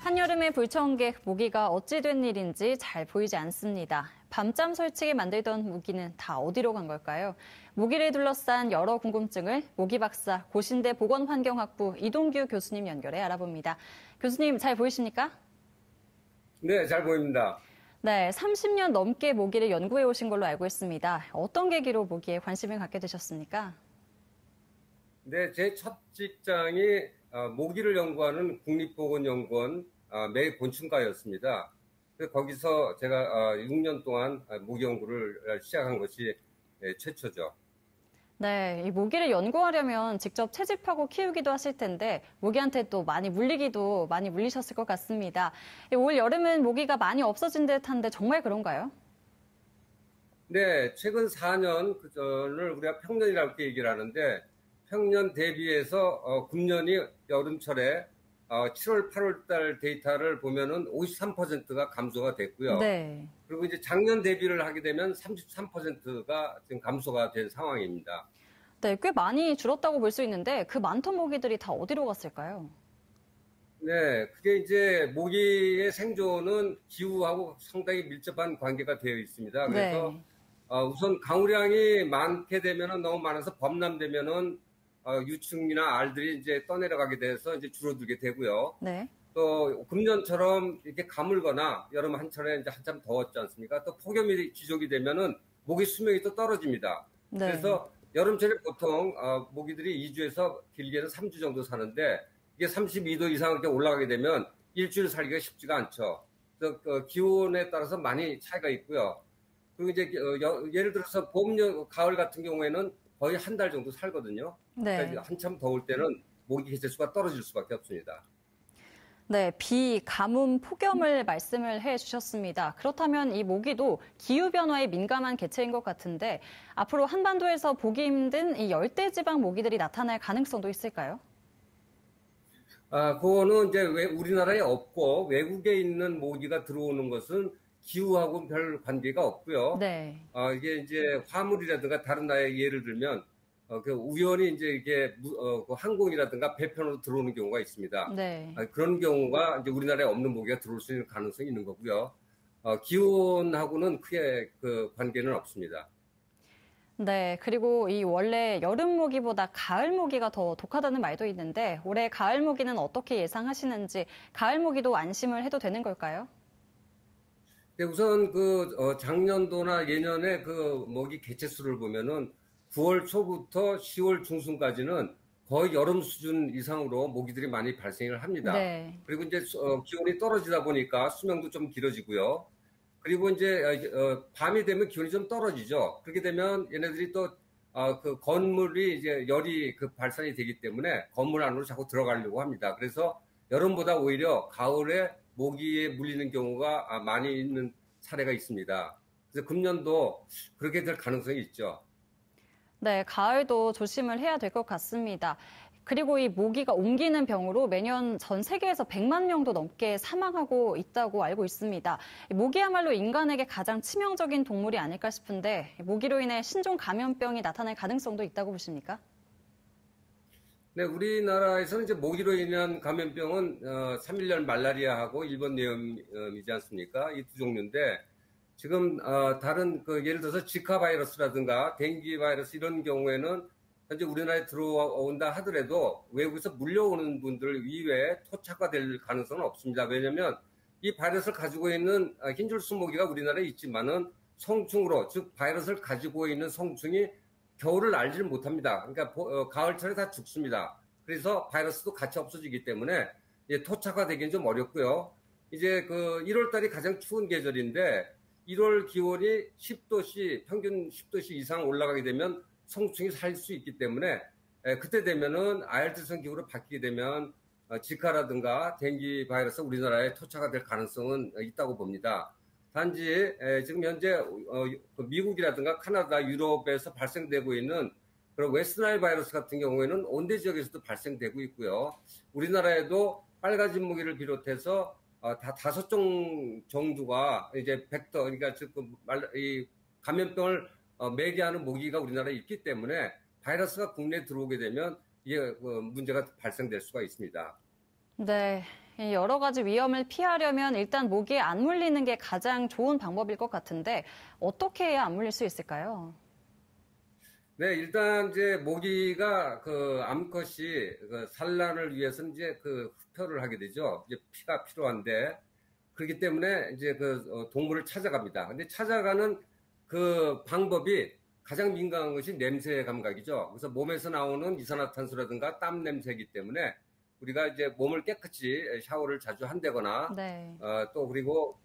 한여름의 불청객, 모기가 어찌 된 일인지 잘 보이지 않습니다. 밤잠 설치게 만들던 모기는 다 어디로 간 걸까요? 모기를 둘러싼 여러 궁금증을 모기 박사 고신대 보건환경학부 이동규 교수님 연결해 알아봅니다. 교수님 잘 보이십니까? 네, 잘 보입니다. 네, 30년 넘게 모기를 연구해 오신 걸로 알고 있습니다. 어떤 계기로 모기에 관심을 갖게 되셨습니까? 네, 제 첫 직장이 모기를 연구하는 국립보건연구원 매곤충과였습니다. 거기서 제가 6년 동안 모기 연구를 시작한 것이 최초죠. 네, 이 모기를 연구하려면 직접 채집하고 키우기도 하실 텐데 모기한테 또 많이 물리셨을 것 같습니다. 올 여름은 모기가 많이 없어진 듯한데 정말 그런가요? 네, 최근 4년 그전을 우리가 평년이라고 얘기를 하는데 평년 대비해서 금년이 여름철에 7월, 8월 달 데이터를 보면은 53%가 감소가 됐고요. 네. 그리고 이제 작년 대비를 하게 되면 33%가 지금 감소가 된 상황입니다. 네, 꽤 많이 줄었다고 볼 수 있는데 그 많던 모기들이 다 어디로 갔을까요? 네, 그게 이제 모기의 생존은 기후하고 상당히 밀접한 관계가 되어 있습니다. 그래서 네. 우선 강우량이 많게 되면은 너무 많아서 범람되면은 유충이나 알들이 이제 떠내려가게 돼서 이제 줄어들게 되고요. 네. 또 금년처럼 이렇게 가물거나 여름 한철에 이제 한참 더웠지 않습니까? 또 폭염이 지속이 되면은 모기 수명이 또 떨어집니다. 네. 그래서 여름철에 보통 모기들이 2주에서 길게는 3주 정도 사는데 이게 32도 이상 이렇게 올라가게 되면 일주일 살기가 쉽지가 않죠. 그래서 기온에 따라서 많이 차이가 있고요. 그리고 이제 예를 들어서 봄, 가을 같은 경우에는 거의 한 달 정도 살거든요. 네. 그러니까 한참 더울 때는 모기 개체수가 떨어질 수밖에 없습니다. 네, 비, 가뭄, 폭염을 말씀을 해 주셨습니다. 그렇다면 이 모기도 기후변화에 민감한 개체인 것 같은데 앞으로 한반도에서 보기 힘든 이 열대지방 모기들이 나타날 가능성도 있을까요? 그거는 이제 우리나라에 없고 외국에 있는 모기가 들어오는 것은 기후하고 별 관계가 없고요. 네. 이게 이제 화물이라든가 다른 나라의 예를 들면 그 우연히 이제 이게 그 항공이라든가 배편으로 들어오는 경우가 있습니다. 네. 그런 경우가 이제 우리나라에 없는 모기가 들어올 수 있는 가능성이 있는 거고요. 기온하고는 크게 그 관계는 없습니다. 네, 그리고 이 원래 여름 모기보다 가을 모기가 더 독하다는 말도 있는데 올해 가을 모기는 어떻게 예상하시는지 가을 모기도 안심을 해도 되는 걸까요? 네, 우선 작년도나 예년에 그 모기 개체수를 보면은 9월 초부터 10월 중순까지는 거의 여름 수준 이상으로 모기들이 많이 발생을 합니다. 네. 그리고 이제 기온이 떨어지다 보니까 수명도 좀 길어지고요. 그리고 이제 밤이 되면 기온이 좀 떨어지죠. 그렇게 되면 얘네들이 또 그 건물이 이제 열이 발산이 되기 때문에 건물 안으로 자꾸 들어가려고 합니다. 그래서 여름보다 오히려 가을에 모기에 물리는 경우가 많이 있는 사례가 있습니다. 그래서 금년도 그렇게 될 가능성이 있죠. 네, 가을도 조심을 해야 될 것 같습니다. 그리고 이 모기가 옮기는 병으로 매년 전 세계에서 100만 명도 넘게 사망하고 있다고 알고 있습니다. 모기야말로 인간에게 가장 치명적인 동물이 아닐까 싶은데 모기로 인해 신종 감염병이 나타날 가능성도 있다고 보십니까? 네, 우리나라에서는 이제 모기로 인한 감염병은 3.1년 말라리아하고 일본 뇌염이지 않습니까? 이 두 종류인데 지금 다른 예를 들어서 지카 바이러스라든가 댕기 바이러스 이런 경우에는 현재 우리나라에 들어온다 하더라도 외국에서 물려오는 분들 이외에 토착화될 가능성은 없습니다. 왜냐하면 이 바이러스를 가지고 있는 흰줄수 모기가 우리나라에 있지만은 성충으로 즉 바이러스를 가지고 있는 성충이 겨울을 알지를 못합니다. 그러니까 가을철에 다 죽습니다. 그래서 바이러스도 같이 없어지기 때문에 토착화되기는 좀 어렵고요. 이제 1월 달이 가장 추운 계절인데 1월 기온이 10도씨 평균 10도씨 이상 올라가게 되면 성충이 살 수 있기 때문에 그때 되면은 아열대성 기후로 바뀌게 되면 지카라든가 댕기 바이러스 우리나라에 토착화 될 가능성은 있다고 봅니다. 단지 지금 현재 미국이라든가 카나다, 유럽에서 발생되고 있는 그런 웨스트나일 바이러스 같은 경우에는 온대 지역에서도 발생되고 있고요. 우리나라에도 빨가진 모기를 비롯해서 다 5종 정도가 이제 벡터, 그러니까 이 감염병을 매개하는 모기가 우리나라에 있기 때문에 바이러스가 국내에 들어오게 되면 이게 문제가 발생될 수가 있습니다. 네, 여러 가지 위험을 피하려면 일단 모기에 안 물리는 게 가장 좋은 방법일 것 같은데 어떻게 해야 안 물릴 수 있을까요? 네, 일단 이제 모기가 그 암컷이 그 산란을 위해서는 이제 그 흡혈을 하게 되죠. 이제 피가 필요한데 그렇기 때문에 이제 그 동물을 찾아갑니다. 근데 찾아가는 그 방법이 가장 민감한 것이 냄새 감각이죠. 그래서 몸에서 나오는 이산화탄소라든가 땀 냄새이기 때문에 우리가 이제 몸을 깨끗이 샤워를 자주 한다거나 네. 또 그리고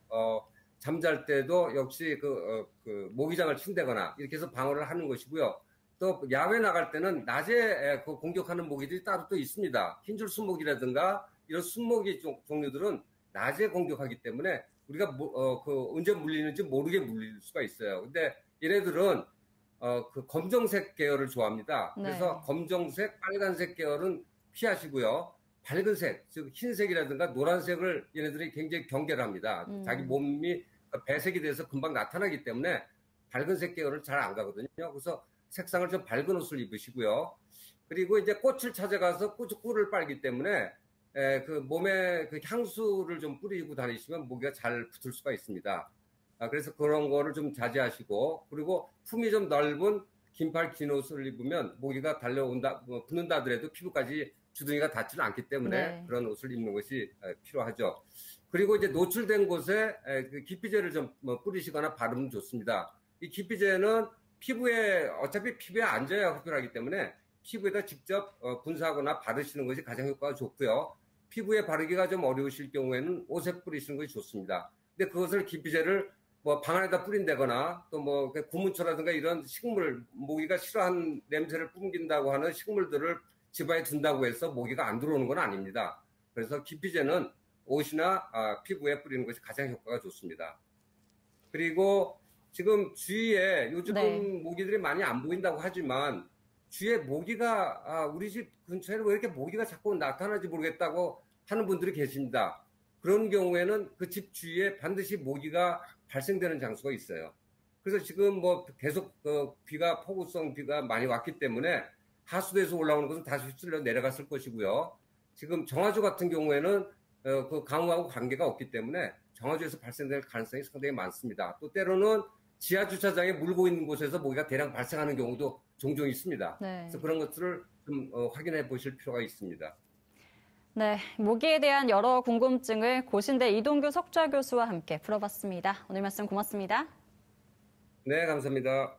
잠잘 때도 역시 그 모기장을 친다거나 이렇게 해서 방어를 하는 것이고요. 또 야외 나갈 때는 낮에 그 공격하는 모기들이 따로 또 있습니다. 흰줄 순모기라든가 이런 순모기 종류들은 낮에 공격하기 때문에 우리가 언제 물리는지 모르게 물릴 수가 있어요. 근데 얘네들은 그 검정색 계열을 좋아합니다. 그래서 네. 검정색, 빨간색 계열은 피하시고요. 밝은색, 즉 흰색이라든가 노란색을 얘네들이 굉장히 경계를 합니다. 자기 몸이 배색이 돼서 금방 나타나기 때문에 밝은색 계열을 잘 안 가거든요. 그래서 색상을 좀 밝은 옷을 입으시고요. 그리고 이제 꽃을 찾아가서 꿀을 빨기 때문에 그 몸에 그 향수를 좀 뿌리고 다니시면 모기가 잘 붙을 수가 있습니다. 그래서 그런 거를 좀 자제하시고, 그리고 품이 좀 넓은 긴팔 긴 옷을 입으면 모기가 달려온다, 붙는다 하더라도 피부까지 주둥이가 닿지는 않기 때문에 네. 그런 옷을 입는 것이 필요하죠. 그리고 이제 노출된 곳에 그 기피제를 좀 뿌리시거나 바르면 좋습니다. 이 기피제는 어차피 피부에 앉아야 흡혈하기 때문에 피부에다 직접 분사하거나 바르시는 것이 가장 효과가 좋고요. 피부에 바르기가 좀 어려우실 경우에는 옷에 뿌리시는 것이 좋습니다. 근데 그것을 기피제를 뭐 방 안에다 뿌린다거나 또 뭐 구문초라든가 이런 식물, 모기가 싫어하는 냄새를 뿜긴다고 하는 식물들을 집안에 둔다고 해서 모기가 안 들어오는 건 아닙니다. 그래서 기피제는 옷이나 피부에 뿌리는 것이 가장 효과가 좋습니다. 그리고 지금 주위에 요즘 네. 모기들이 많이 안 보인다고 하지만 주위에 모기가 우리 집 근처에는 왜 이렇게 모기가 자꾸 나타나지 모르겠다고 하는 분들이 계십니다. 그런 경우에는 그 집 주위에 반드시 모기가 발생되는 장소가 있어요. 그래서 지금 뭐 계속 폭우성 비가 많이 왔기 때문에 하수도에서 올라오는 것은 다시 휩쓸려 내려갔을 것이고요. 지금 정화조 같은 경우에는 그 강우하고 관계가 없기 때문에 정화조에서 발생될 가능성이 상당히 많습니다. 또 때로는 지하 주차장에 물고 있는 곳에서 모기가 대량 발생하는 경우도 종종 있습니다. 네. 그래서 그런 것들을 좀 확인해 보실 필요가 있습니다. 네, 모기에 대한 여러 궁금증을 고신대 이동규 석좌 교수와 함께 풀어봤습니다. 오늘 말씀 고맙습니다. 네, 감사합니다.